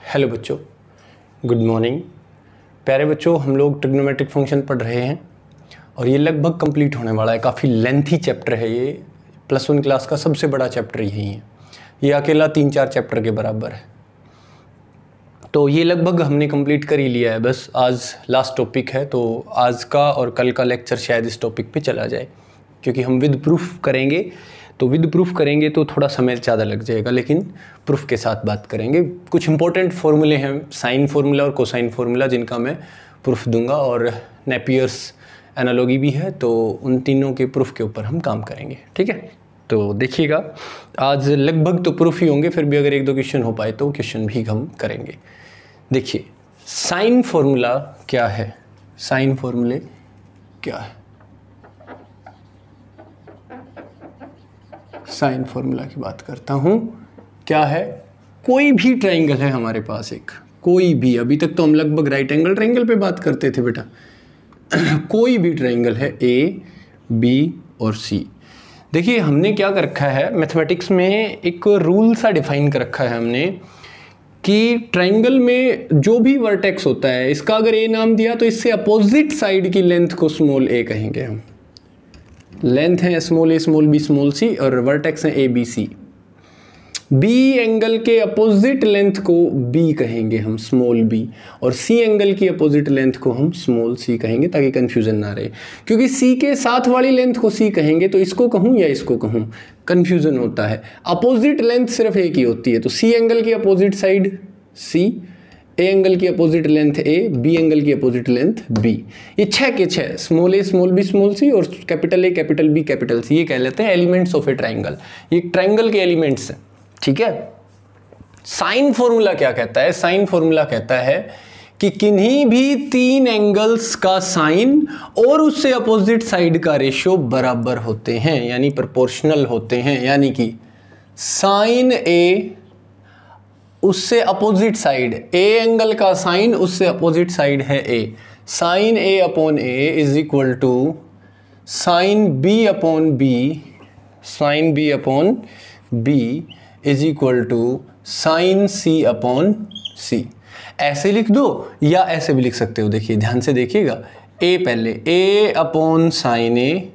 Hello बच्चों, good morning. प्यारे बच्चों, हम लोग ट्रिग्नोमेट्रिक फंक्शन पढ़ रहे हैं और ये लगभग कंप्लीट होने वाला है। काफ़ी लेंथी चैप्टर है ये। +1 क्लास का सबसे बड़ा चैप्टर यही है। ये अकेला 3-4 चैप्टर के बराबर है। तो ये लगभग हमने कंप्लीट कर ही लिया है। बस आज लास्ट टॉपिक है, तो आज का और कल का लेक्चर शायद इस टॉपिक पे चला जाए, क्योंकि हम विद प्रूफ करेंगे। तो विद प्रूफ करेंगे तो थोड़ा समय ज़्यादा लग जाएगा, लेकिन प्रूफ के साथ बात करेंगे। कुछ इंपॉर्टेंट फार्मूले हैं, साइन फार्मूला और कोसाइन फार्मूला, जिनका मैं प्रूफ दूंगा, और नेपियर्स एनालॉजी भी है। तो उन तीनों के प्रूफ के ऊपर हम काम करेंगे, ठीक है। तो देखिएगा, आज लगभग तो प्रूफ ही होंगे, फिर भी अगर 1-2 क्वेश्चन हो पाए तो क्वेश्चन भी हम करेंगे। देखिए, साइन फार्मूला क्या है, साइन फार्मूले क्या है। साइन फार्मूला की बात करता हूँ। क्या है, कोई भी ट्राइंगल है हमारे पास, एक कोई भी, अभी तक तो हम लगभग राइट एंगल ट्राइंगल पे बात करते थे बेटा। कोई भी ट्राइंगल है, ए, बी और सी। देखिए, हमने क्या कर रखा है मैथमेटिक्स में, एक रूल सा डिफाइन कर रखा है हमने कि ट्राइंगल में जो भी वर्टेक्स होता है, इसका अगर ए नाम दिया तो इससे अपोजिट साइड की लेंथ को स्मॉल ए कहेंगे हम। लेंथ है small A, small B, small C, और वर्टेक्स है A, B, C. B angle के अपोजिट लेंथ को बी कहेंगे हम, स्मॉल बी, और सी एंगल की अपोजिट लेंथ को हम स्मॉल सी कहेंगे, ताकि कंफ्यूजन ना रहे। क्योंकि सी के साथ वाली लेंथ को सी कहेंगे तो इसको कहूँ या इसको कहूँ, कंफ्यूजन होता है। अपोजिट लेंथ सिर्फ एक ही होती है, तो सी एंगल की opposite side C, A angle की opposite length A, B angle की अपोजिट लेंथ बी। ये 6 के 6, small A, small B, small C, और capital A, capital B, capital C, ये कह लेते हैं एलिमेंट्स ऑफ ए ट्राइंगल। ये ट्राइंगल के एलिमेंट्स हैं, ठीक है। साइन फॉर्मूला क्या कहता है, साइन फॉर्मूला कहता है कि किन्हीं भी 3 एंगल्स का साइन और उससे अपोजिट साइड का रेशियो बराबर होते हैं, यानी प्रोपोर्शनल होते हैं। यानी कि साइन ए उससे अपोजिट साइड, ए एंगल का साइन उससे अपोजिट साइड है A, sine A upon A is equal to sine B upon B, sine B upon B is equal to sine C upon C. ऐसे लिख दो या ऐसे भी लिख सकते हो। देखिए, ध्यान से देखिएगा, ए पहले, A upon sine A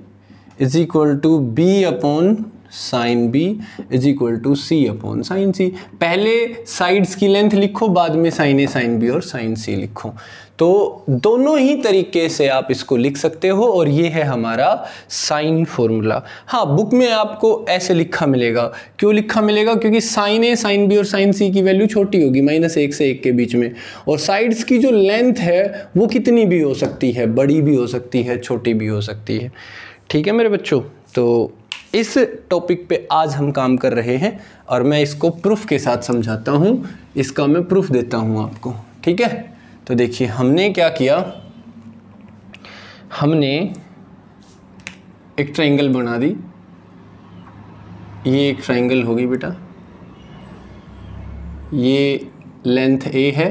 is equal to B upon sine B is equal to C upon sine C. पहले साइड्स की लेंथ लिखो, बाद में साइन ए, साइन बी और साइन सी लिखो। तो दोनों ही तरीके से आप इसको लिख सकते हो, और ये है हमारा साइन फॉर्मूला। हाँ, बुक में आपको ऐसे लिखा मिलेगा। क्यों लिखा मिलेगा? क्योंकि साइन ए, साइन बी और साइन सी की वैल्यू छोटी होगी, -1 से 1 के बीच में, और साइड्स की जो लेंथ है वो कितनी भी हो सकती है, बड़ी भी हो सकती है, छोटी भी हो सकती है। ठीक है मेरे बच्चों, तो इस टॉपिक पे आज हम काम कर रहे हैं, और मैं इसको प्रूफ के साथ समझाता हूँ। इसका मैं प्रूफ देता हूँ आपको, ठीक है। तो देखिए, हमने क्या किया, हमने एक ट्राइंगल बना दी। ये एक ट्राइंगल होगी बेटा, ये लेंथ ए है,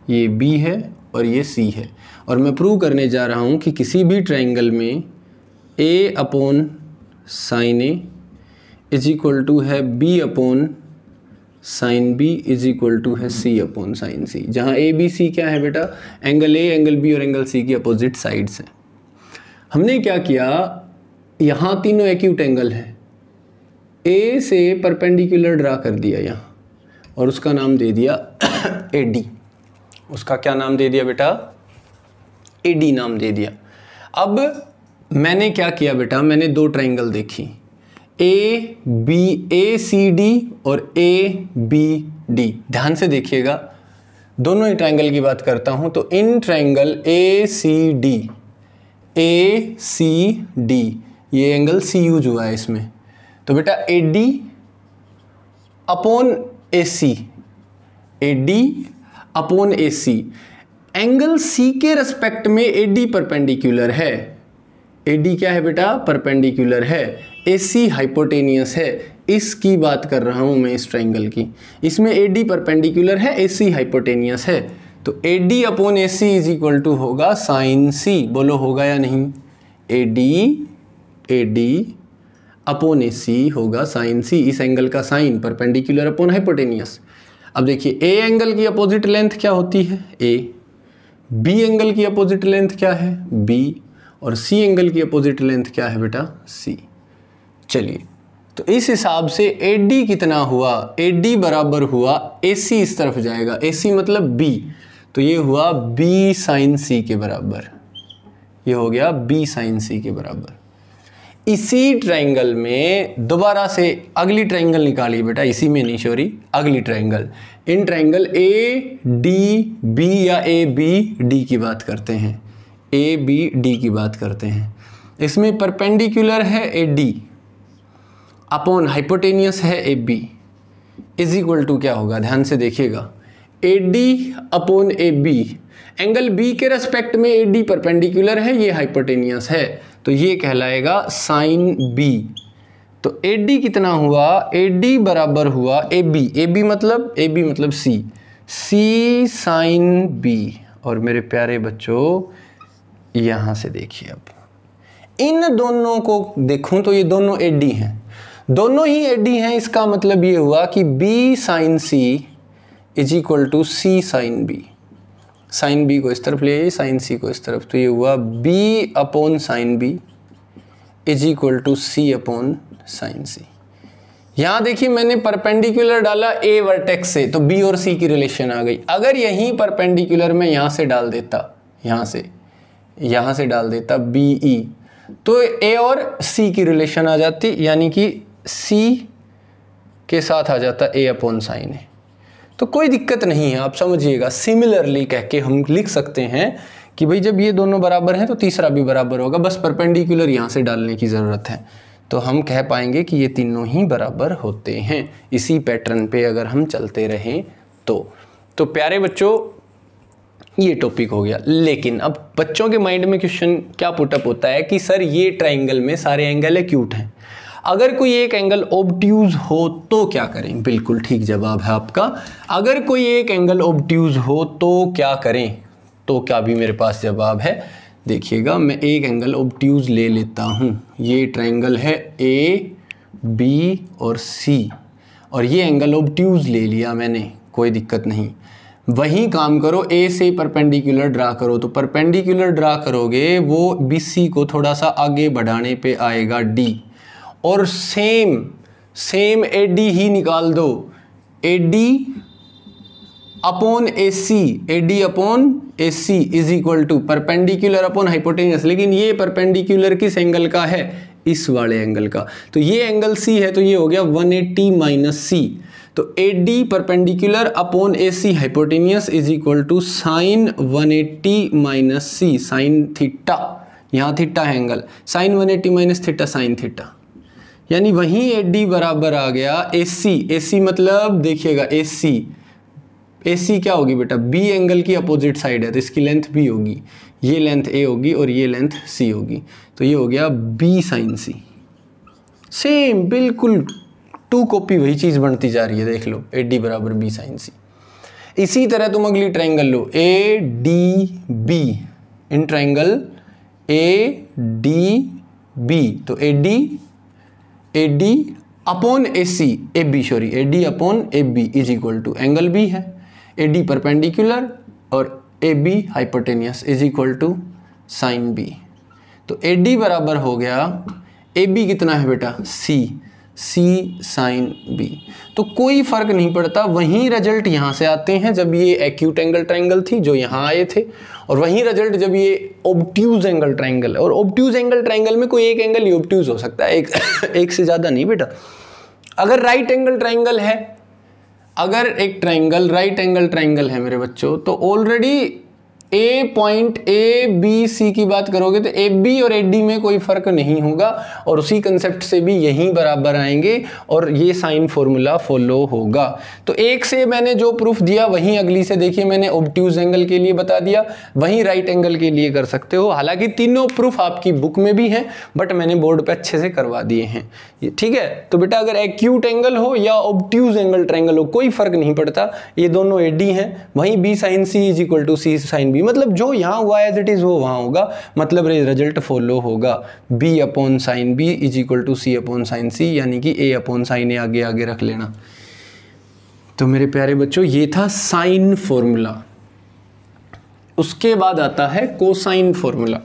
ये बी है और ये सी है, और मैं प्रूव करने जा रहा हूँ कि किसी भी ट्राइंगल में A upon sine A is equal to है B upon sine B is equal to है सी अपॉन साइन सी, जहाँ ए बी सी क्या है बेटा, एंगल ए, एंगल बी और एंगल सी की अपोजिट साइड्स हैं। हमने क्या किया, यहाँ तीनों एक्यूट एंगल हैं, ए से परपेंडिकुलर ड्रा कर दिया यहाँ, और उसका नाम दे दिया ए डी। उसका क्या नाम दे दिया बेटा, ए डी नाम दे दिया। अब मैंने क्या किया बेटा, मैंने 2 ट्राइंगल देखी, A B, A C D और ए बी डी। ध्यान से देखिएगा, दोनों ही ट्राइंगल की बात करता हूं। तो in triangle A C D, A C D, ये एंगल सी यूज हुआ है इसमें। तो बेटा A D upon A C, A D upon A C, angle C के रेस्पेक्ट में ए डी परपेंडिकुलर है। ए डी क्या है बेटा, परपेंडिकुलर है। ए सी हाइपोटेनियस है। इसकी बात कर रहा हूं मैं, इस ट्राइंगल की। इसमें ए डी परपेंडिकुलर है, ए सी हाइपोटेनियस है। तो A D upon A C is equal to होगा साइन सी। बोलो होगा या नहीं? ए डी अपॉन ए सी होगा साइन सी, इस एंगल का साइन, परपेंडिकुलर अपॉन हाइपोटेनियस। अब देखिए ए एंगल की अपोजिट लेंथ क्या होती है, ए, बी एंगल की अपोजिट लेंथ क्या है, बी, और सी एंगल की अपोजिट लेंथ क्या है बेटा, सी। चलिए, तो इस हिसाब से AD कितना हुआ, AD बराबर हुआ AC, इस तरफ जाएगा, AC मतलब B, तो ये हुआ B sin C के बराबर, ये हो गया B sin C के बराबर। इसी ट्रायंगल में दोबारा से अगली ट्रायंगल निकालिए बेटा, इसी में नहीं सॉरी, अगली ट्रायंगल, इन ट्रायंगल ADB या ABD की बात करते हैं, ABD की बात करते हैं। इसमें परपेंडिकुलर है AD अपॉन हाइपोटेनियस है AB, इज इक्वल टू क्या होगा, ध्यान से देखिएगा, AD upon AB, angle B के रेस्पेक्ट में AD परपेंडिकुलर है, ये हाइपोटेनियस है, तो ये कहलाएगा साइन B। तो AD कितना हुआ, AD बराबर हुआ AB मतलब C साइन B। और मेरे प्यारे बच्चों यहाँ से देखिए, अब इन दोनों को देखूं तो ये दोनों AD हैं, दोनों ही AD हैं, इसका मतलब ये हुआ कि B sine C is equal to C sine B। Sine B को इस तरफ ले आइए, साइन C को इस तरफ, तो ये हुआ B upon sine B is equal to C upon sine C। यहाँ देखिए मैंने परपेंडिकुलर डाला A वर्टेक्स से, तो B और C की रिलेशन आ गई। अगर यहीं परपेंडिकुलर में यहाँ से डाल देता, यहाँ से डाल देता BE, तो A और C की रिलेशन आ जाती, यानी कि C के साथ आ जाता A अपॉन साइन A। तो कोई दिक्कत नहीं है, आप समझिएगा, सिमिलरली कह के हम लिख सकते हैं कि भाई जब ये दोनों बराबर हैं तो तीसरा भी बराबर होगा, बस परपेंडिकुलर यहाँ से डालने की ज़रूरत है, तो हम कह पाएंगे कि ये तीनों ही बराबर होते हैं। इसी पैटर्न पे अगर हम चलते रहें तो प्यारे बच्चों ये टॉपिक हो गया। लेकिन अब बच्चों के माइंड में क्वेश्चन क्या पुटअप होता है कि सर ये ट्राइंगल में सारे एंगल एक्यूट हैं, अगर कोई एक एंगल ऑब्ट्यूज हो तो क्या करें। बिल्कुल ठीक जवाब है आपका, अगर कोई एक एंगल ऑब्ट्यूज हो तो क्या करें, तो क्या भी मेरे पास जवाब है। देखिएगा मैं एक एंगल ऑब्ट्यूज ले लेता हूँ, ये ट्रायंगल है A B और C, और ये एंगल ऑब्ट्यूज ले लिया मैंने, कोई दिक्कत नहीं। वही काम करो, A से परपेंडिकुलर ड्रा करो, तो परपेंडिकुलर ड्रा करोगे वो BC को थोड़ा सा आगे बढ़ाने पे आएगा D, और सेम AD ही निकाल दो, AD upon AC is equal to perpendicular upon hypotenuse. लेकिन ये परपेंडिकुलर किस एंगल का है, इस वाले एंगल का, तो ये एंगल C है, तो ये हो गया 180 माइनस C। तो AD perpendicular upon AC hypotenuse is equal to sine 180 minus C, sine theta, यहाँ थीटा है angle, sine 180 minus theta sine theta, यानी वहीं AD बराबर आ गया AC मतलब देखिएगा AC क्या होगी बेटा, B एंगल की अपोजिट साइड है, तो इसकी लेंथ B होगी, ये लेंथ A होगी और ये लेंथ C होगी, तो ये हो गया B साइन C। सेम बिल्कुल टू कॉपी वही चीज़ बनती जा रही है, देख लो AD बराबर B साइन C। इसी तरह तुम अगली ट्रायंगल लो ADB, इन ट्रायंगल ADB, तो AD upon AD upon AB is equal to angle B है, AD परपेंडिकुलर और AB hypotenuse is equal to sine B। तो AD बराबर हो गया, AB कितना है बेटा C साइन B। तो कोई फर्क नहीं पड़ता, वही रिजल्ट यहाँ से आते हैं जब ये एक्यूट एंगल ट्रायंगल थी जो यहाँ आए थे, और वही रिजल्ट जब ये ऑब्ट्यूज एंगल ट्रायंगल, और ऑब्ट्यूज एंगल ट्रायंगल में कोई एक एंगल ही ऑब्ट्यूज हो सकता है, एक से ज़्यादा नहीं बेटा। अगर राइट एंगल ट्रायंगल है, अगर एक ट्रायंगल राइट एंगल ट्रायंगल है मेरे बच्चों, तो ऑलरेडी A पॉइंट ABC की बात करोगे तो AB और AD में कोई फर्क नहीं होगा, और उसी कंसेप्ट से भी यहीं बराबर आएंगे और ये साइन फॉर्मूला फॉलो होगा। तो एक से मैंने जो प्रूफ दिया वहीं अगली से देखिए मैंने ऑब्ट्यूज एंगल के लिए बता दिया, वहीं राइट एंगल के लिए कर सकते हो। हालांकि तीनों प्रूफ आपकी बुक में भी हैं, बट मैंने बोर्ड पे अच्छे से करवा दिए हैं, ठीक है। तो बेटा अगर एक्यूट एंगल हो या ऑब्ट्यूज एंगल ट्रायंगल हो, कोई फर्क नहीं पड़ता, ये दोनों AD हैं, वहीं B sine C is equal to C sine B, मतलब जो यहाँ हुआ एज इट इज वो वहाँ होगा, मतलब रिजल्ट फॉलो होगा। B upon sine B is equal to C upon sine C, यानी कि A अपॉन साइन A आगे रख लेना। तो मेरे प्यारे बच्चों ये था साइन फॉर्मूला। उसके बाद आता है कोसाइन फॉर्मूला।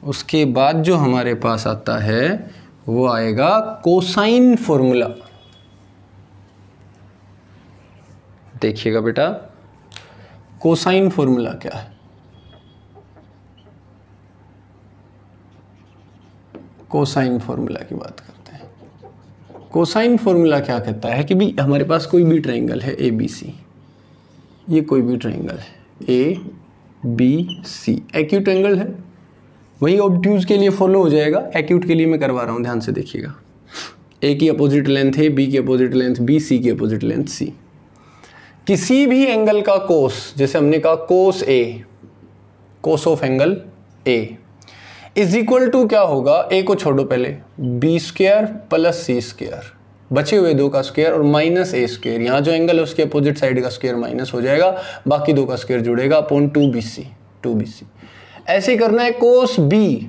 उसके बाद जो हमारे पास आता है वो आएगा कोसाइन फॉर्मूला। देखिएगा बेटा, कोसाइन फॉर्मूला क्या है। कोसाइन फॉर्मूला की बात करते हैं। कोसाइन फॉर्मूला क्या कहता है कि भी हमारे पास कोई भी ट्रायंगल है ए बी सी, ये कोई भी ट्रायंगल है A B C, acute angle है। वही ऑब्ट्यूज के लिए फॉलो हो जाएगा, एक्यूट के लिए मैं करवा रहा हूँ, ध्यान से देखिएगा। ए की अपोजिट लेंथ है, बी की अपोजिट लेंथ बी, सी की अपोजिट लेंथ सी। किसी भी एंगल का कोस, जैसे हमने कहा cos A, cos of angle A is equal to क्या होगा, ए को छोड़ो पहले, B square plus C square, बचे हुए दो का स्क्वायर और माइनस ए स्क्वायर। यहाँ जो एंगल है उसके अपोजिट साइड का स्क्वायर माइनस हो जाएगा, बाकी दो का स्क्वायर जुड़ेगा अपॉन 2bc। ऐसे करना है कोस बी,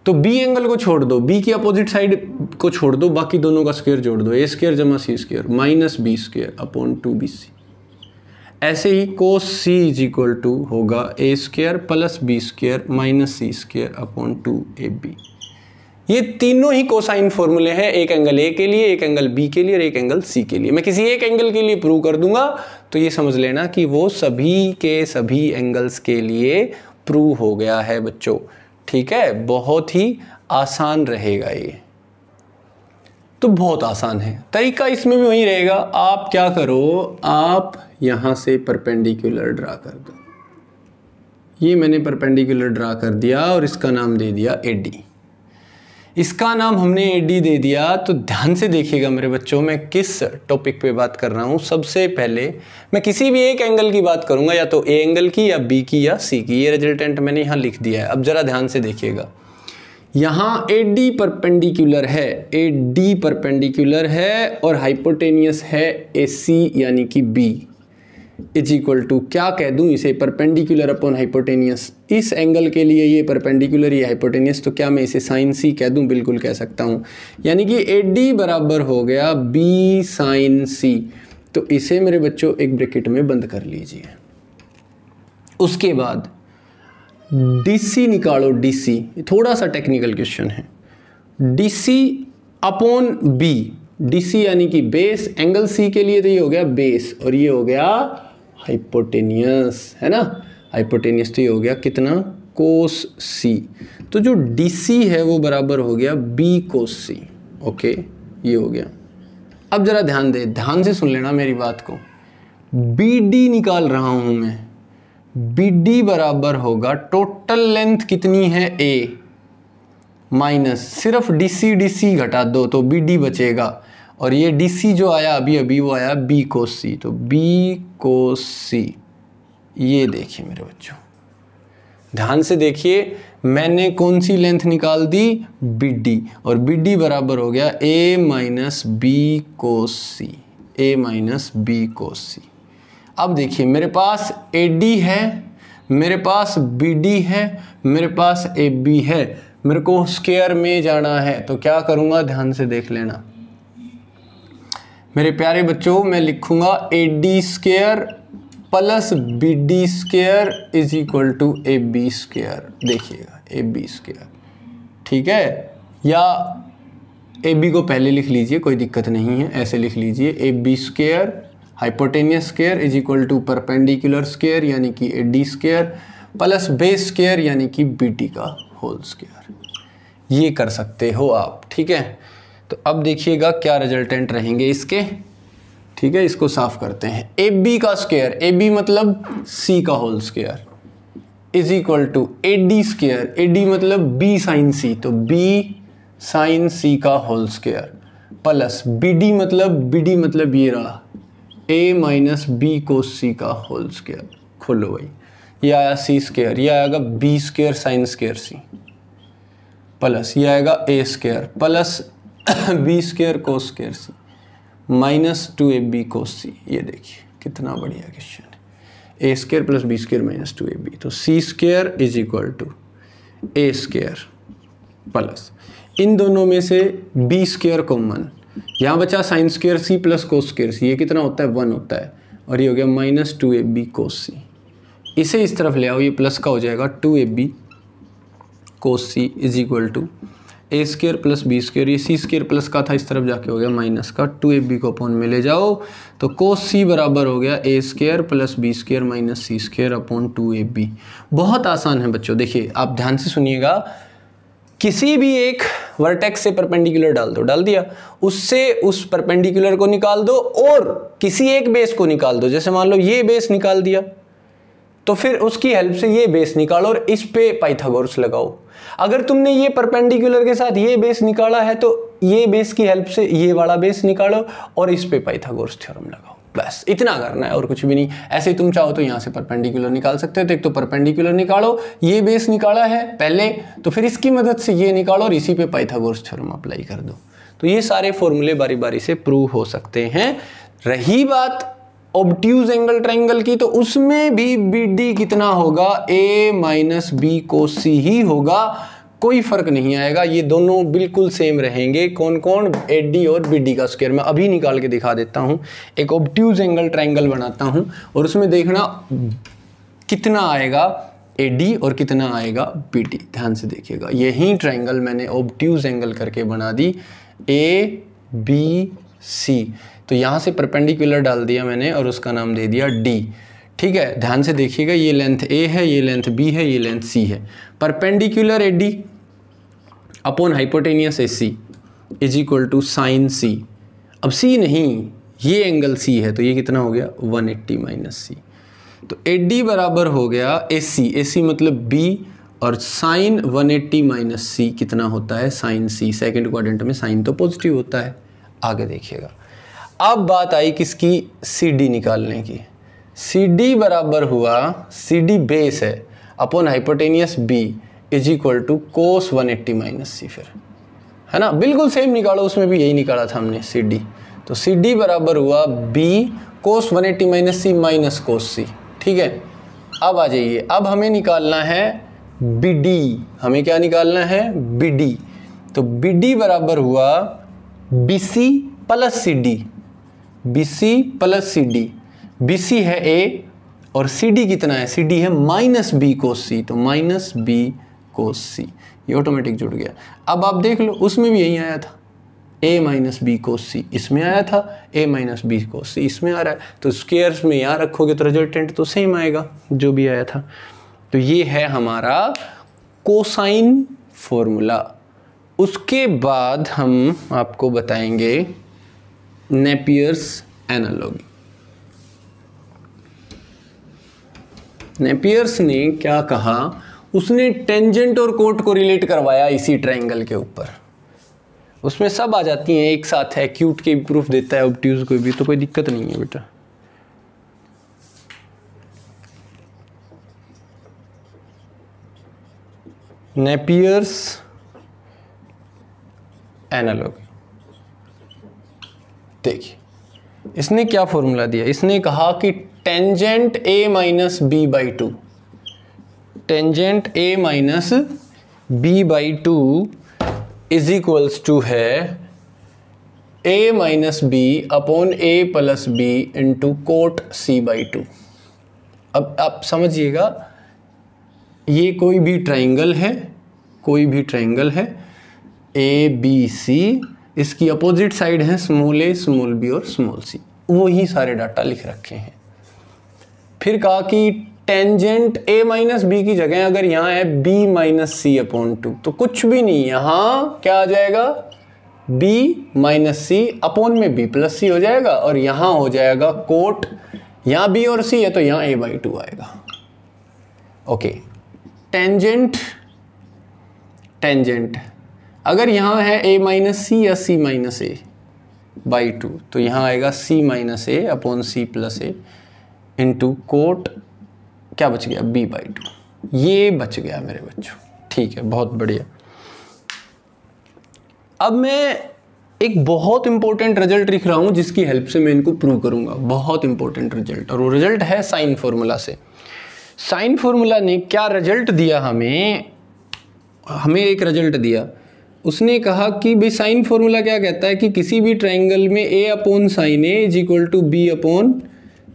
तो बी एंगल को छोड़ दो, बी की अपोजिट साइड को छोड़ दो, बाकी दोनों का स्क्वायर जोड़ दो, ए स्क्वायर जमा C square minus B square upon 2bc। ऐसे ही cos C is equal to होगा A square plus B square minus C square upon 2ab। ये तीनों ही कोसाइन फॉर्मूले हैं, एक एंगल ए के लिए, एक एंगल बी के लिए और एक एंगल सी के लिए। मैं किसी एक एंगल के लिए प्रूव कर दूंगा तो ये समझ लेना कि वो सभी के सभी एंगल्स के लिए प्रूव हो गया है बच्चों। ठीक है, बहुत ही आसान रहेगा ये, तो बहुत आसान है। तरीका इसमें भी वही रहेगा, आप क्या करो, आप यहां से परपेंडिकुलर ड्रा कर दो। ये मैंने परपेंडिकुलर ड्रा कर दिया और इसका नाम दे दिया AD। इसका नाम हमने AD दे दिया, तो ध्यान से देखिएगा मेरे बच्चों, मैं किस टॉपिक पे बात कर रहा हूँ। सबसे पहले मैं किसी भी एक एंगल की बात करूंगा, या तो A एंगल की या B की या C की। ये रिजल्टेंट मैंने यहाँ लिख दिया है। अब जरा ध्यान से देखिएगा, यहाँ AD परपेंडिकुलर है, AD परपेंडिकुलर है और हाइपोटेनियस है AC यानी कि B इज इक्वल टू, क्या कह दूं इसे, परपेंडिकुलर अपॉन हाइपोटेनियस। इस एंगल के लिए ये परपेंडिकुलर, ये हाइपोटेनियस, तो क्या मैं इसे साइन C कह दूं, बिल्कुल कह सकता हूं। यानी कि AD बराबर हो गया B साइन C। तो इसे मेरे बच्चों एक ब्रैकेट में बंद कर लीजिए। उसके बाद DC निकालो, DC थोड़ा सा टेक्निकल क्वेश्चन है। DC अपॉन B, DC यानी कि बेस, एंगल C के लिए तो ये हो गया बेस और ये हो गया हाइपोटेनियस, है ना। हाइपोटेनियस तो ये हो गया कितना, कोस C। तो जो DC है वो बराबर हो गया B कोस C। ओके, ये हो गया। अब जरा ध्यान से सुन लेना मेरी बात को। BD निकाल रहा हूं मैं, BD बराबर होगा टोटल लेंथ कितनी है A माइनस सिर्फ DC घटा दो तो BD बचेगा, और ये DC जो आया अभी वो आया B कोस C, तो B कोस C। ये देखिए मेरे बच्चों, ध्यान से देखिए, मैंने कौन सी लेंथ निकाल दी, BD, और BD बराबर हो गया A minus B cos C, A minus B cos C। अब देखिए मेरे पास AD है, मेरे पास BD है, मेरे पास AB है, मेरे को स्क्वायर में जाना है, तो क्या करूँगा, ध्यान से देख लेना मेरे प्यारे बच्चों। मैं लिखूँगा AD square plus BD square is equal to AB square. देखिएगा AB स्क्वायर, ठीक है, या AB को पहले लिख लीजिए, कोई दिक्कत नहीं है, ऐसे लिख लीजिए AB square hypotenuse square is equal to perpendicular square यानी कि AD square plus base square यानी कि BD का होल स्क्वायर। ये कर सकते हो आप, ठीक है। तो अब देखिएगा क्या रिजल्टेंट रहेंगे इसके, ठीक है। इसको साफ करते हैं। AB का स्क्वायर, AB मतलब C का whole square is equal to AD square, AD मतलब B साइन C, तो B साइन C का होल स्क्वायर प्लस BD मतलब ये रहा A minus B cos C का होल स्क्वायर। खोलो भाई, ये आया C स्क्वायर, ये आएगा B square sine square C plus ये आएगा A square plus B square cos square C minus 2AB cos C। ये देखिए कितना बढ़िया क्वेश्चन है। A square plus B square minus 2AB, तो C square is equal to A square plus इन दोनों में से B स्क्वायर कॉमन, यहाँ बचा sine square C plus cos square C, ये कितना होता है 1 होता है, और ये हो गया -2ab कोस सी। इसे इस तरफ ले आओ, ये प्लस का हो जाएगा 2ab cos C is equal to A square plus B square, ये सी स्क्वायर प्लस का था, इस तरफ जाके हो गया माइनस का, 2ab को अपॉन में ले जाओ तो कोस सी बराबर हो गया A square plus B square minus C square upon 2ab। बहुत आसान है बच्चों, देखिए आप ध्यान से सुनिएगा, किसी भी एक वर्टेक्स से परपेंडिकुलर डाल दो, डाल दिया, उससे उस परपेंडिकुलर को निकाल दो और किसी एक बेस को निकाल दो, जैसे मान लो ये बेस निकाल दिया तो फिर उसकी हेल्प से ये बेस निकालो और इस पे पाइथागोरस लगाओ। अगर तुमने ये परपेंडिकुलर के साथ ये बेस निकाला है तो ये बेस की हेल्प से ये वाला बेस निकालो और इस पे पाइथागोरस थ्योरम लगाओ, बस इतना करना है और कुछ भी नहीं। ऐसे तुम चाहो तो यहाँ से परपेंडिकुलर निकाल सकते हो, तो एक तो परपेंडिकुलर निकालो, ये बेस निकाला है पहले तो फिर इसकी मदद से ये निकालो और इसी पे पाइथागोरस थ्योरम अप्लाई कर दो, तो ये सारे फॉर्मूले बारी बारी से प्रूव हो सकते हैं। रही बात ऑब्ट्यूज एंगल ट्रायंगल की, तो उसमें भी BD कितना होगा, A माइनस बी कोस सी ही होगा, कोई फर्क नहीं आएगा, ये दोनों बिल्कुल सेम रहेंगे। कौन कौन, AD और BD का स्क्वायर। मैं अभी निकाल के दिखा देता हूँ, एक ऑब्ट्यूज एंगल ट्रायंगल बनाता हूँ और उसमें देखना कितना आएगा AD और कितना आएगा BD, ध्यान से देखिएगा। यही ट्रायंगल मैंने ऑब्ट्यूज एंगल करके बना दी ABC, तो यहाँ से परपेंडिकुलर डाल दिया मैंने और उसका नाम दे दिया D, ठीक है। ध्यान से देखिएगा, ये लेंथ A है, ये लेंथ B है, ये लेंथ C है। Perpendicular AD upon hypotenuse AC is equal to sine C। अब C नहीं, ये एंगल C है, तो ये कितना हो गया 180 माइनस C, तो AD बराबर हो गया AC मतलब B, और साइन 180 माइनस C कितना होता है साइन C। सेकेंड क्वाड्रेंट में साइन तो पॉजिटिव होता है। आगे देखिएगा, अब बात आई किसकी, CD निकालने की। CD बराबर हुआ, CD बेस है upon hypotenuse B is equal to cos 180 minus C, फिर है ना, बिल्कुल सेम निकालो, उसमें भी यही निकाला था हमने CD, तो CD बराबर हुआ B कोस 180 minus C minus cos C, ठीक है। अब आ जाइए, अब हमें निकालना है BD, हमें क्या निकालना है BD, तो BD बराबर हुआ BC plus CD, BC plus CD, BC है A और CD कितना है, CD है माइनस B कोस C, तो माइनस B कोस C, ये ऑटोमेटिक जुड़ गया। अब आप देख लो, उसमें भी यही आया था, A minus B cos C इसमें आया था, A minus B cos C इसमें आ रहा है, तो स्क्वायर्स में यहाँ रखोगे तो रिजल्टेंट तो सेम आएगा जो भी आया था। तो ये है हमारा कोसाइन फॉर्मूला। उसके बाद हम आपको बताएंगे नेपियर्स एनालॉजी। नेपियर्स ने क्या कहा, उसने टेंजेंट और कोट को रिलेट करवाया इसी ट्रायंगल के ऊपर, उसमें सब आ जाती हैं एक साथ है, एक्यूट के भी प्रूफ देता है, ऑब्ट्यूज को भी, तो कोई दिक्कत नहीं है बेटा। नेपियर्स एनालॉजी, देखिए इसने क्या फॉर्मूला दिया, इसने कहा कि tangent A minus B by two, tangent A minus B by two is equals to है A minus B upon A plus B into cot C by two. अब आप समझिएगा, ये कोई भी ट्रायंगल है, कोई भी ट्रायंगल है ABC, इसकी अपोजिट साइड है स्मॉल a, स्मॉल b और स्मॉल c, वही सारे डाटा लिख रखे हैं। फिर कहा कि टेंजेंट A माइनस बी की जगह अगर यहाँ है B minus C upon two, तो कुछ भी नहीं, यहाँ क्या आ जाएगा B माइनस C अपॉन में B प्लस C हो जाएगा, और यहाँ हो जाएगा कोट, यहाँ B और C है तो यहाँ A बाई टू आएगा। ओके, टेंजेंट अगर यहाँ है A माइनस सी या C minus A by two, तो यहाँ आएगा C माइनस ए अपॉन C प्लस ए इंटू कोट, क्या बच गया B बाई टू, ये बच गया मेरे बच्चों। ठीक है, बहुत बढ़िया। अब मैं एक बहुत इंपॉर्टेंट रिजल्ट लिख रहा हूँ जिसकी हेल्प से मैं इनको प्रूव करूँगा, बहुत इंपॉर्टेंट रिजल्ट, और वो रिजल्ट है साइन फॉर्मूला से। साइन फॉर्मूला ने क्या रिजल्ट दिया हमें एक रिजल्ट दिया, उसने कहा कि भाई साइन फॉर्मूला क्या कहता है कि किसी भी ट्राइंगल में a upon sine A is equal to B upon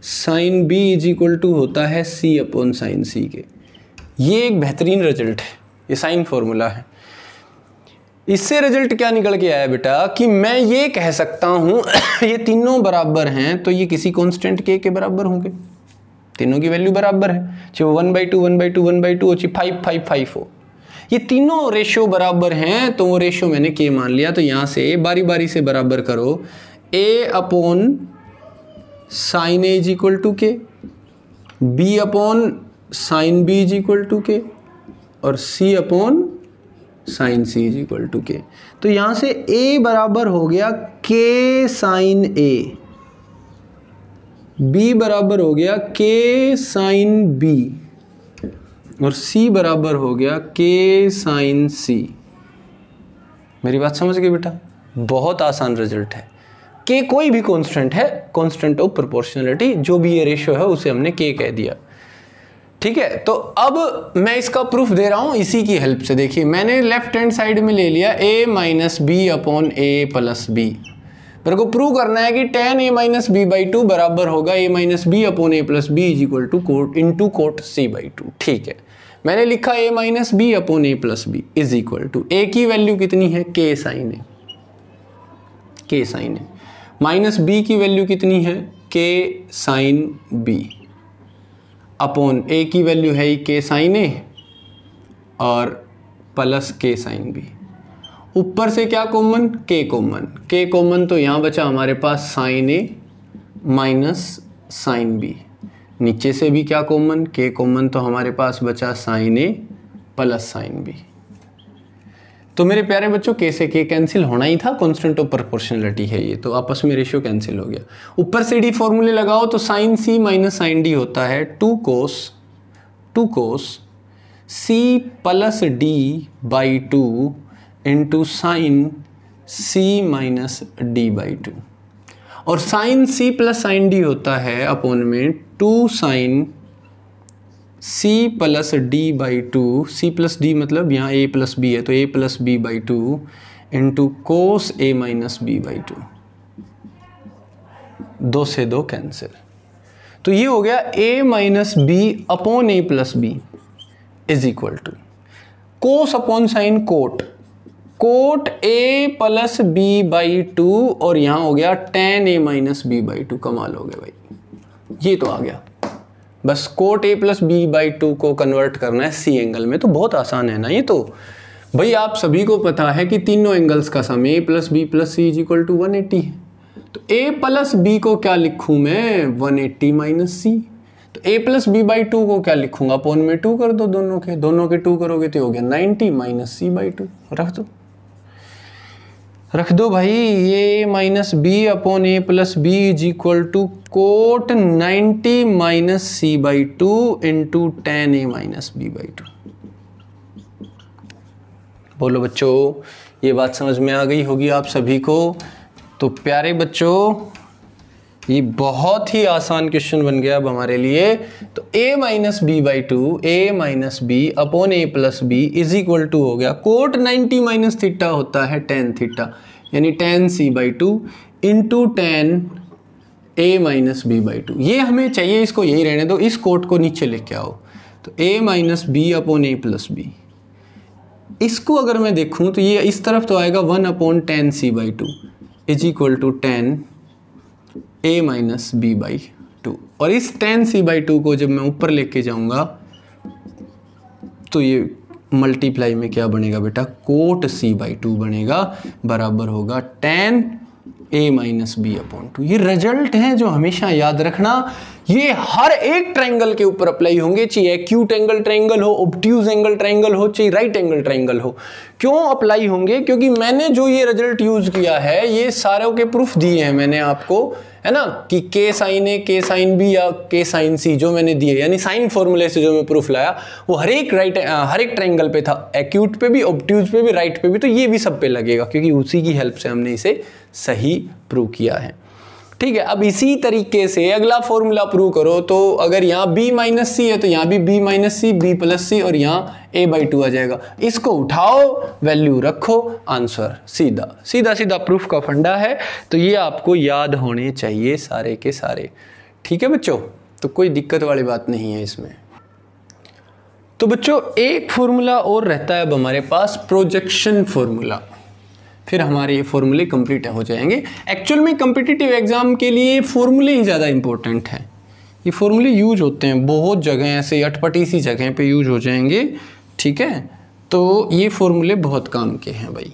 sine B is equal to होता है c अपॉन साइन सी के। ये एक बेहतरीन रिजल्ट है, ये साइन फॉर्मूला है। इससे रिजल्ट क्या निकल के आया बेटा कि मैं ये कह सकता हूँ ये तीनों बराबर हैं तो ये किसी कांस्टेंट k के बराबर होंगे, तीनों की वैल्यू बराबर है, चाहे 1/2 1/2 1/2 हो, चाहे 5 5 5 हो, ये तीनों रेशियो बराबर हैं तो वो रेशियो मैंने k मान लिया। तो यहाँ से बारी बारी से बराबर करो, a upon sine A is equal to के, b upon sine B is equal to के और c upon sine C is equal to के। तो यहाँ से a बराबर हो गया k साइन a, b बराबर हो गया k साइन b और c बराबर हो गया k साइन c। मेरी बात समझ गए बेटा? बहुत आसान रिजल्ट है। k कोई भी कांस्टेंट है, कांस्टेंट ऑफ प्रोपोर्शनलिटी, जो भी ये रेशियो है उसे हमने k कह दिया, ठीक है। तो अब मैं इसका प्रूफ दे रहा हूं इसी की हेल्प से। देखिए मैंने लेफ्ट हैंड साइड में ले लिया a minus B upon a plus B. मेरे को प्रूव करना है कि tan a minus B by 2 बराबर होगा a minus B upon a plus B is equal to cot into cot c by 2। ठीक है, मैंने लिखा a minus B upon a plus B is equal to a की value कितनी है k sine है, k साइन है, minus b की वैल्यू कितनी है k sine b upon a की वैल्यू है ही k साइन a और प्लस k साइन b। ऊपर से क्या common, k common, k common तो यहाँ बचा हमारे पास sine a minus sine b। नीचे से भी क्या कॉमन, k कॉमन तो हमारे पास बचा sine a plus sine b। तो मेरे प्यारे बच्चों k से k कैंसिल होना ही था, कांस्टेंट ऑफ प्रोपोर्शनलिटी है ये, तो आपस में रेशियो कैंसिल हो गया। ऊपर से d फॉर्मूले लगाओ तो sine c minus sine d होता है 2 cos c plus d by 2 into sine c minus d by 2, और sine c plus sine d होता है अपॉन में 2 sine c plus d by 2, c plus d मतलब यहाँ a प्लस b है तो a plus b by 2 into cos a minus b by 2। 2 से 2 cancel, तो ये हो गया a minus b upon a plus b is equal to cos upon sine cot a plus b by 2 और यहाँ हो गया tan a minus b by 2। कमाल हो गया भाई, ये तो आ गया। बस cot a plus B by 2 को कन्वर्ट करना है सी एंगल में, तो बहुत आसान है ना ये तो। भाई आप सभी को पता है कि तीनों एंगल्स का sum a plus B plus C is equal to 180 है। तो a प्लस बी को क्या लिखूं मैं, 180 माइनस सी। तो a प्लस बी बाई 2 को क्या लिखूंगा, अपॉन में 2 कर दो, दोनों के 2 करोगे तो हो गया 90 माइनस सी बाई 2। रख दो भाई, ये minus B upon A plus B is equal to cot 90 minus C by 2 into tan A minus B by 2। बोलो बच्चों, ये बात समझ में आ गई होगी आप सभी को। तो प्यारे बच्चों, ये बहुत ही आसान क्वेश्चन बन गया अब हमारे लिए। तो a minus B by 2, a minus B upon A plus B is equal to हो गया कोट 90 माइनस थीटा होता है टेन थीटा, यानी tan C by 2 into tan a minus B by 2। ये हमें चाहिए, इसको यही रहने दो, इस कोट को नीचे लेके आओ। तो a minus B upon A plus B, इसको अगर मैं देखूं तो ये इस तरफ तो आएगा 1 upon tan C by 2 is equal to tan a minus B by 2। और इस टेन सी बाई 2 को जब मैं ऊपर लेके जाऊंगा तो ये मल्टीप्लाई में क्या बनेगा बेटा, कोट c बाई 2 बनेगा, बराबर होगा tan a minus B upon 2। ये रिजल्ट है जो हमेशा याद रखना, ये हर एक ट्रायंगल के ऊपर अप्लाई होंगे, चाहे एक्यूट एंगल ट्रायंगल हो, ऑब्ट्यूज एंगल ट्रायंगल हो, चाहे राइट एंगल ट्रायंगल हो। क्यों अप्लाई होंगे, क्योंकि मैंने जो ये रिजल्ट यूज किया है ये सारों के प्रूफ दिए हैं मैंने आपको, है ना, कि के साइन ए, के साइन बी या के साइन सी जो मैंने दिए, यानी साइन फॉर्मूले से जो मैं प्रूफ लाया वो हर एक ट्रायंगल पे था, एक्यूट पे भी, ऑब्ट्यूज पे भी, राइट पे भी, तो ये भी सब पे लगेगा क्योंकि उसी की हेल्प से हमने इसे सही प्रूव किया है। ठीक है। अब इसी तरीके से अगला फॉर्मूला प्रूव करो, तो अगर यहाँ b माइनस सी है तो यहाँ भी b माइनस सी, b प्लस सी और यहाँ a/2 आ जाएगा। इसको उठाओ, वैल्यू रखो, आंसर सीधा सीधा सीधा प्रूफ का फंडा है। तो ये आपको याद होने चाहिए सारे के सारे, ठीक है बच्चों। तो कोई दिक्कत वाली बात नहीं है इसमें। तो बच्चों एक फॉर्मूला और रहता है अब हमारे पास, प्रोजेक्शन फॉर्मूला, फिर हमारे ये फॉर्मूले कंप्लीट हो जाएंगे। एक्चुअल में कॉम्पिटिटिव एग्जाम के लिए फॉर्मूले ही ज़्यादा इंपॉर्टेंट हैं। ये फॉर्मूले यूज होते हैं बहुत जगह, ऐसे अटपटी सी जगह पे यूज हो जाएंगे, ठीक है। तो ये फॉर्मूले बहुत काम के हैं भाई,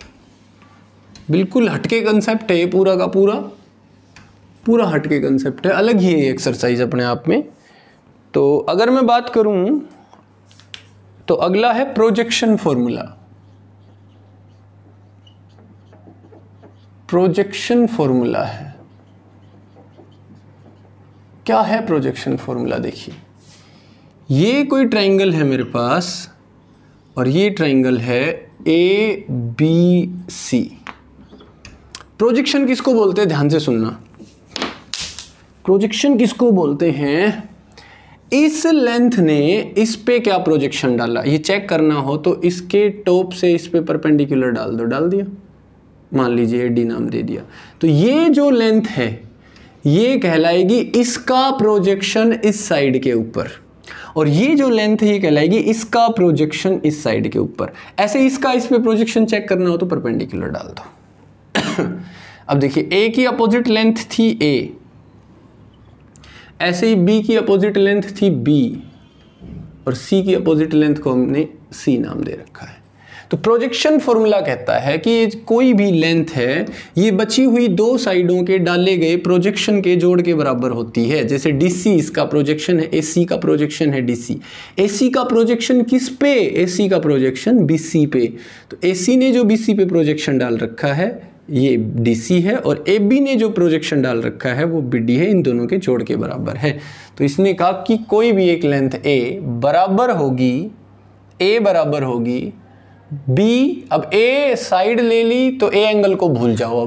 बिल्कुल हटके कंसेप्ट है ये, पूरा का पूरा हटके कंसेप्ट है, अलग ही है एक्सरसाइज अपने आप में। तो अगर मैं बात करूं तो अगला है प्रोजेक्शन फॉर्मूला। प्रोजेक्शन फॉर्मूला है, क्या है प्रोजेक्शन फॉर्मूला? देखिए ये कोई ट्राइंगल है मेरे पास और ये ट्राइंगल है ABC। प्रोजेक्शन किसको बोलते हैं, ध्यान से सुनना। प्रोजेक्शन किसको बोलते हैं? इस लेंथ ने इस पे क्या प्रोजेक्शन डाला, ये चेक करना हो तो इसके टॉप से इस पे परपेंडिकुलर डाल दो, डाल दिया, मान लीजिए डी नाम दे दिया। तो ये जो लेंथ है ये कहलाएगी इसका प्रोजेक्शन इस साइड के ऊपर, और ये जो लेंथ है ये कहलाएगी इसका प्रोजेक्शन इस साइड के ऊपर। ऐसे इसका इस पे प्रोजेक्शन चेक करना हो तो परपेंडिकुलर डाल दो। अब देखिए ए की अपोजिट लेंथ थी ए, ऐसे ही बी की अपोजिट लेंथ थी बी, और सी की अपोजिट लेंथ को हमने सी नाम दे रखा है। तो प्रोजेक्शन फॉर्मूला कहता है कि कोई भी लेंथ है ये बची हुई दो साइडों के डाले गए प्रोजेक्शन के जोड़ के बराबर होती है। जैसे DC इसका प्रोजेक्शन है, AC का प्रोजेक्शन है DC। AC का प्रोजेक्शन किस पे? AC का प्रोजेक्शन BC पे। तो AC ने जो BC पे प्रोजेक्शन डाल रखा है ये DC है, और AB ने जो प्रोजेक्शन डाल रखा है वो BD है, इन दोनों के जोड़ के बराबर है। तो इसने कहा कि कोई भी एक लेंथ A बराबर होगी B। अब A साइड ले ली तो A एंगल को भूल जाओ।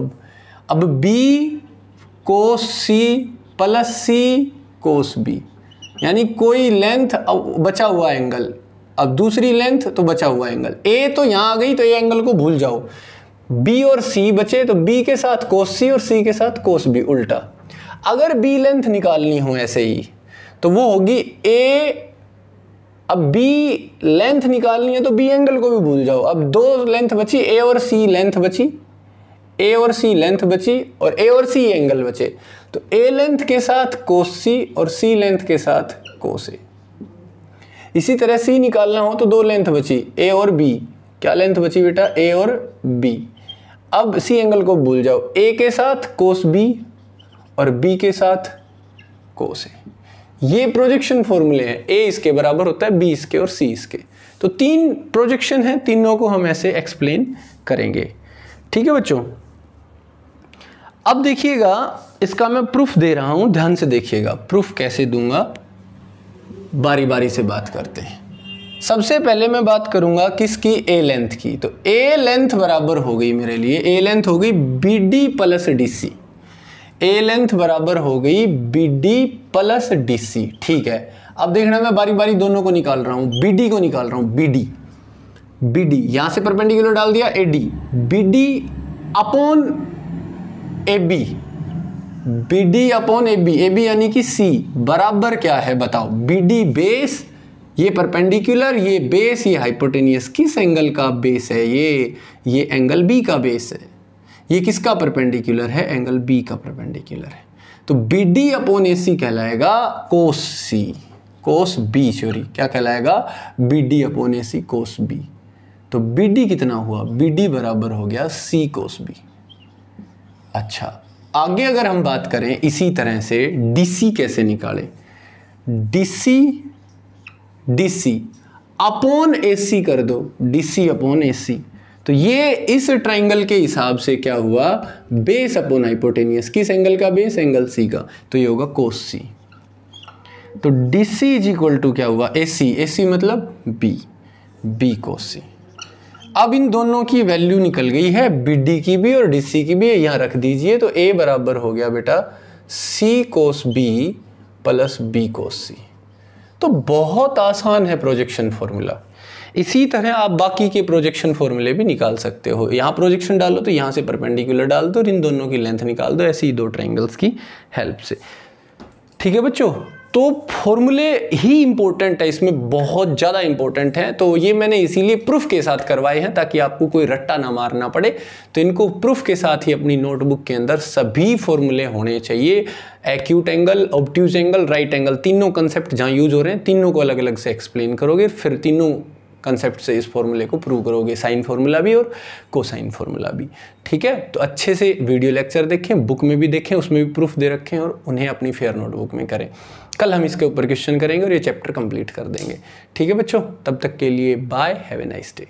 अब B cos C plus C cos B, यानी कोई लेंथ बचा हुआ एंगल, अब दूसरी लेंथ तो बचा हुआ एंगल। A तो यहाँ आ गई तो A एंगल को भूल जाओ। B और C बचे तो B के साथ cos C और C के साथ cos B, उल्टा। अगर B लेंथ निकालनी हो ऐसे ही तो वो होगी A। अब B लेंथ निकालनी है तो B एंगल को भी भूल जाओ। अब दो लेंथ बची, A और C लेंथ बची, A और C लेंथ बची और A और C एंगल बचे। तो A लेंथ के साथ cos C और C लेंथ के साथ cos A। इसी तरह C निकालना हो तो दो लेंथ बची, A और B। क्या लेंथ बची बेटा? A और B। अब C एंगल को भूल जाओ, A के साथ cos B और B के साथ cos A। ये प्रोजेक्शन फॉर्मूले हैं। A इसके बराबर होता है B इसके और C इसके। तो तीन प्रोजेक्शन है, तीनों को हम ऐसे एक्सप्लेन करेंगे, ठीक है बच्चों। अब देखिएगा इसका मैं प्रूफ दे रहा हूं, ध्यान से देखिएगा प्रूफ कैसे दूंगा, बारी बारी से बात करते हैं। सबसे पहले मैं बात करूंगा किसकी? A लेंथ की। तो A लेंथ बराबर हो गई मेरे लिए, A लेंथ हो गई BD plus DC। A length बराबर हो गई BD प्लस DC, ठीक है। अब देखना मैं बारी बारी दोनों को निकाल रहा हूं, BD को निकाल रहा हूं, BD यहां से परपेंडिकुलर डाल दिया AD, BD upon AB, BD upon AB यानी कि C बराबर क्या है बताओ? BD बेस, ये परपेंडिकुलर, ये बेस, ये हाइपोटेनियस। किस एंगल का बेस है? ये एंगल B का बेस है। ये किसका परपेंडिकुलर है? एंगल B का परपेंडिकुलर है। तो BD अपॉन AC कहलाएगा cos C, cos B, sorry क्या कहलाएगा? BD upon AC cos B। तो BD कितना हुआ? BD बराबर हो गया C cos B। अच्छा, आगे अगर हम बात करें इसी तरह से DC कैसे निकालें? DC अपॉन AC कर दो, DC अपॉन AC। तो ये इस ट्राइंगल के हिसाब से क्या हुआ? Base upon hypotenuse. किस एंगल का बेस? एंगल C का। तो ये होगा cos C। तो DC इज इक्वल टू क्या हुआ? AC मतलब B cos C। अब इन दोनों की वैल्यू निकल गई है, BD की भी और DC की भी, यहाँ रख दीजिए। तो A बराबर हो गया बेटा सी कोस बी प्लस बी कोस सी। तो बहुत आसान है प्रोजेक्शन फॉर्मूला। इसी तरह आप बाकी के प्रोजेक्शन फॉर्मूले भी निकाल सकते हो। यहाँ प्रोजेक्शन डालो तो यहाँ से परपेंडिकुलर डाल दो और इन दोनों की लेंथ निकाल दो, ऐसे ही दो ट्रायंगल्स की हेल्प से। ठीक है बच्चों, तो फॉर्मूले ही इंपॉर्टेंट है, इसमें बहुत ज़्यादा इंपॉर्टेंट है। तो ये मैंने इसीलिए प्रूफ के साथ करवाए हैं ताकि आपको कोई रट्टा ना मारना पड़े। तो इनको प्रूफ के साथ ही अपनी नोटबुक के अंदर सभी फॉर्मूले होने चाहिए। Acute angle, obtuse angle, right angle, तीनों कंसेप्ट जहाँ यूज हो रहे हैं तीनों को अलग अलग से एक्सप्लेन करोगे, फिर तीनों कंसेप्ट से इस फॉर्मूले को प्रूव करोगे, साइन फॉर्मूला भी और कोसाइन फॉर्मूला भी। ठीक है, तो अच्छे से वीडियो लेक्चर देखें, बुक में भी देखें, उसमें भी प्रूफ दे रखे हैं और उन्हें अपनी फेयर नोटबुक में करें। कल हम इसके ऊपर क्वेश्चन करेंगे और ये चैप्टर कंप्लीट कर देंगे। ठीक है बच्चों, तब तक के लिए bye, have a nice day.